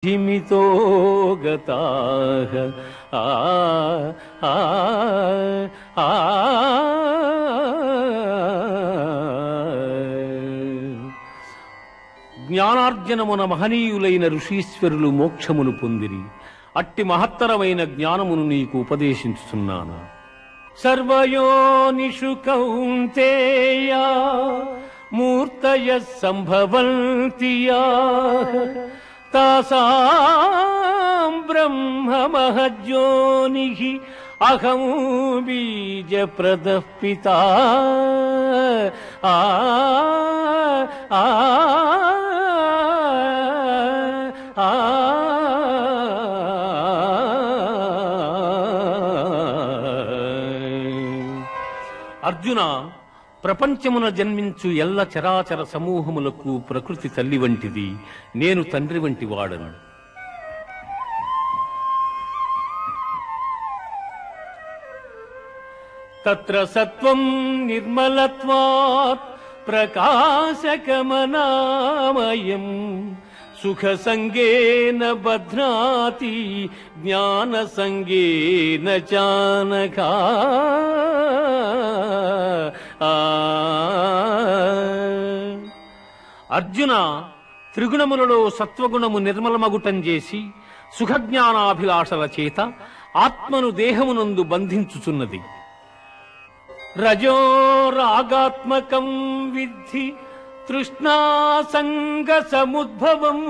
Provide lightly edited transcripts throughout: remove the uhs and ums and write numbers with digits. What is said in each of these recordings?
జిమితో గతాః ఆ ఆ ఆ జ్ఞానార్జనమున మహనీయులైన ఋషీశ్వరులు మోక్షమును పొందిరి. అట్టి మహత్తరమైన జ్ఞానమును నీకు ఉపదేశించుచున్నాను. సర్వయోనిషు కౌంతేయ మూర్తయః సంభవంతి యాః తాసాం బ్రహ్మ మహజ్యోనిః అహం బీజప్రదః పితా. అర్జున, ప్రపంచమున జన్మించు ఎల్ల చరాచర సమూహములకు ప్రకృతి తల్లి వంటిది, నేను తండ్రి వంటి వాడను. తత్ర సత్వం నిర్మలత్వాత్ ప్రకాశకమనామయం సుఖ సంగేన బధ్నాతి జ్ఞాన సంగేన చానకా. అర్జున, త్రిగుణములలో సత్వగుణము నిర్మలమగుటం చేసి సుఖజ్ఞానాభిలాషల చేత ఆత్మను దేహమునందు బంధించుచున్నది. రజో రాగాత్మకం విద్ధి తృష్ణాసంగ సముద్భవం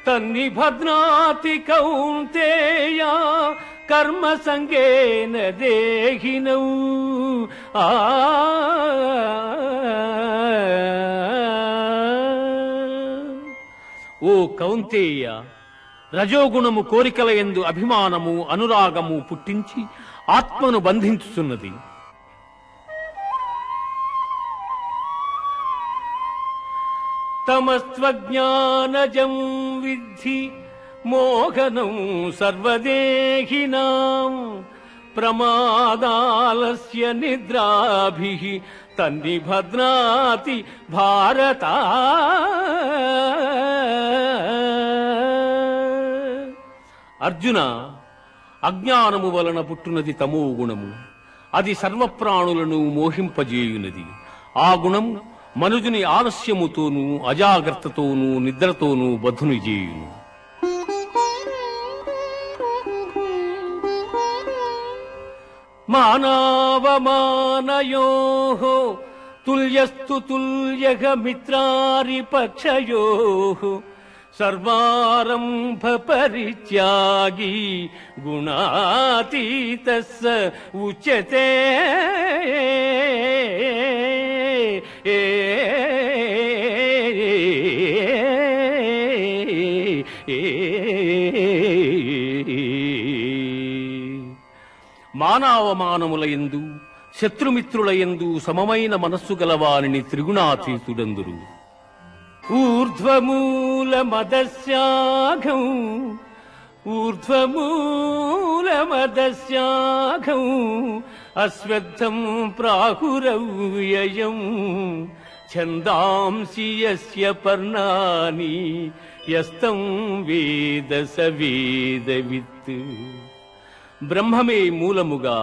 తన్నిభద్నాతి కౌంతేయ కర్మ సంగేన దేహినౌ. ఓ కౌంతేయ, రజోగుణము కోరికల యందు అభిమానము అనురాగము పుట్టించి ఆత్మను బంధించుచున్నది. తమస్త్వజ్ఞానజం విద్ధి మోహనం సర్వదేహినాం ప్రమాదాలస్య నిద్రాభిః తన్నిభద్నాతి భారత. అర్జున, అజ్ఞానము వలన పుట్టునది తమో గుణము. అది సర్వప్రాణులను మోహింపజేయునది. ఆ గుణము మనుజుని ఆలస్యముతోనూ అజాగ్రత్తతోనూ నిద్రతోనూ బద్ధుని చేయును. మానావమానయోః తుల్యస్తు తుల్యః మిత్రారిపక్షయోః సర్వారంభ పరిత్యాగీ గుణాతీతః స ఉచ్యతే. మానవమానములయందు శత్రుమిత్రులయందు సమమైన మనస్సు గలవారిని త్రిగుణాతీతుడందురు. ఊర్ధ్వమూలమదస్యాఘం ఊర్ధ్వమూలమదస్యాఘం అశ్వత్థం ప్రాహురవ్యయం ఛందాంసి యస్య పర్ణాని యస్తం వేద స వేదవిత్. బ్రహ్మమే మూలముగా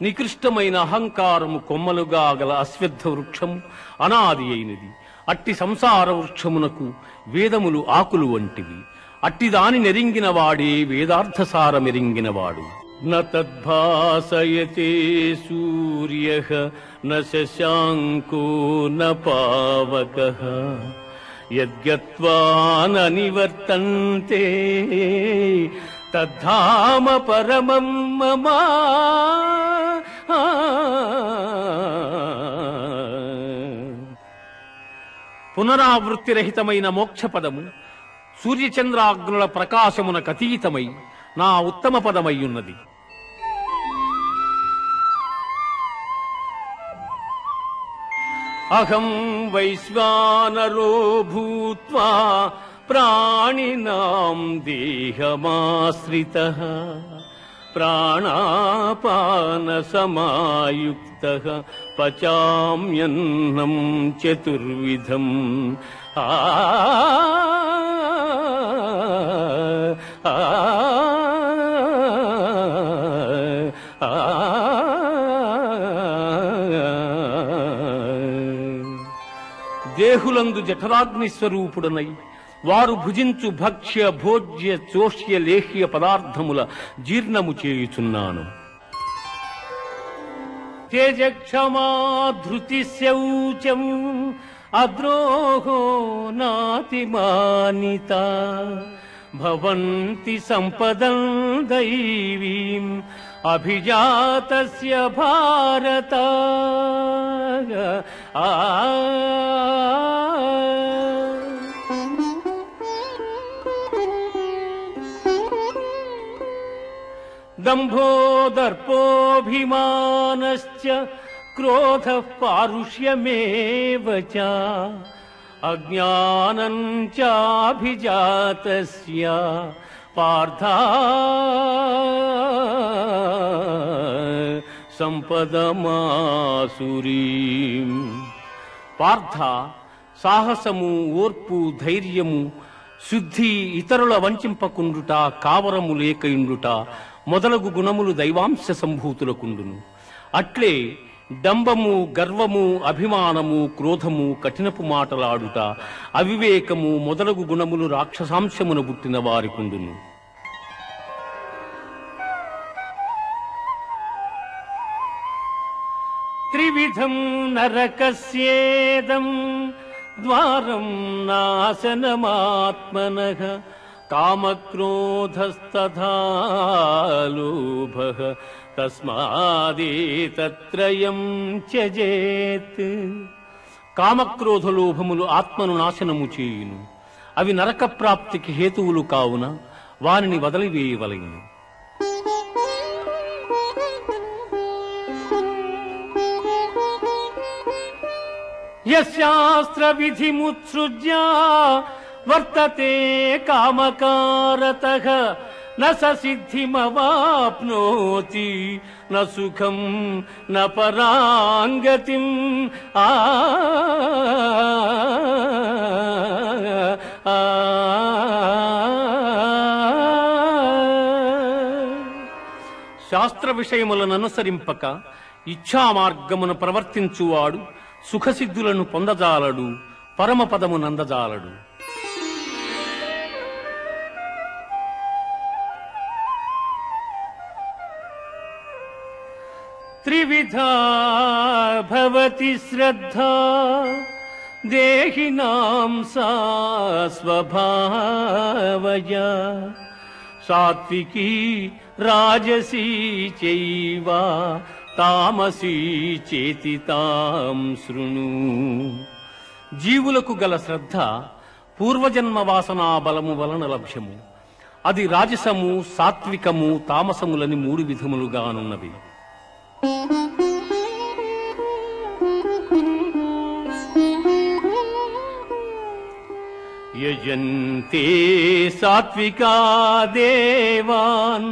నికృష్టమైన అహంకారము కొమ్మలుగా గల అశ్వత్థ వృక్షము అనాది అయినది. అట్టి సంసార వృక్షమునకు వేదములు ఆకులు వంటివి. అట్టి దాని నెరింగిన వాడే వేదార్థసారమెరింగినవాడు. న తద్భాసయతే సూర్యః న శశాంకో న పావకః యద్గత్వా న నివర్తంతే తద్ధామ పరమం మమ. పునరావృత్తిరహితమైన మోక్షపదము సూర్యచంద్రాగ్నుల ప్రకాశమునకతీతమై నా ఉత్తమ పదమయ్యున్నది. అహం వైశ్వానరో భూత్వా ప్రాణినాం దేహమాశ్రితః ప్రాణాపాన సమాయుక్తః పచామ్యన్నం చతుర్విధం. దేహులందు జఠరాగ్ని స్వరూపుడనై వారు భుజించు భక్ష్య భోజ్య చోష్య లేహ్య పదార్థముల జీర్ణము చేయుచున్నాను. తేజక్షమా ధృతి శౌచం అద్రోహో నాతిమానిత భవంతి సంపదం దైవీం అభిజాతస్య భారత. దంభో దర్పోభిమానశ్చ క్రోధః పారుష్యమేవ చ అజ్ఞానం చాభిజాతస్య పార్థ సంపదమాసురీం. పార్థ, సాహసము, ఓర్పు, ధైర్యము, శుద్ధి, ఇతరుల వంచింపకుండుట, కావరము లేకయుండుట మొదలగు గుణములు దైవాంశ సంభూతులకుండును. అట్లే డంబము, గర్వము, అభిమానము, క్రోధము, కఠినపు మాటలాడుట, అవివేకము మొదలగు గుణములు రాక్షసాంశమున పుట్టిన వారికుండును. త్రివిధం నరకస్యేదం ద్వారం నాశనమాత్మనః కామక్రోధస్తథా లోభః తస్మాదేతత్రయం త్యజేత్. కామక్రోధ లోభములు ఆత్మను నాశనము చేయును. అవి నరక ప్రాప్తికి హేతువులు కావున వారిని వదిలివేయవలెను. యశాస్త్ర విధిముత్సృజ్య వర్తతే కామకారతః న స సిద్ధిమవాప్నోతి న సుఖం న పరాంగతిం. శాస్త్ర విషయములను అనుసరింపక ఇచ్ఛా మార్గమును ప్రవర్తించువాడు సుఖసిద్ధులను పొందజాలడు, పరమపదము నందజాలడు. త్రివిధా భవతి శ్రద్ధా దేహినాం సా స్వభావయ సాత్వికీ రాజసీ చైవ తామసీ చేతి తాం శృణు. జీవులకు గల శ్రద్ధ పూర్వజన్మ వాసనా బలము వలన లభ్యము. అది రాజసము, సాత్వికము, తామసములని 3 విధములుగానున్నవి. యజంతే సాత్వికా దేవాన్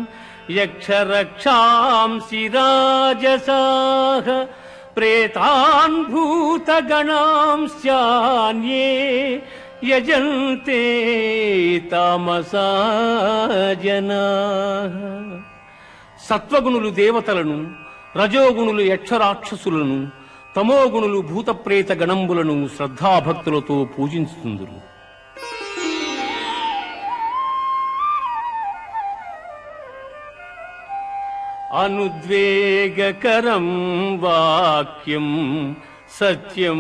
యక్షరక్షాంసి రాజసాః ప్రేతాన్ భూతగణాంశ్చాన్యే యజంతే తామసా జనాః. సత్వగుణులు దేవతలను, రజోగుణులు యక్షరాక్షసులను, తమోగుణులు భూతప్రేత గణంబులను శ్రద్ధాభక్తులతో పూజించుతుందురు. అనుద్వేగకరం వాక్యం సత్యం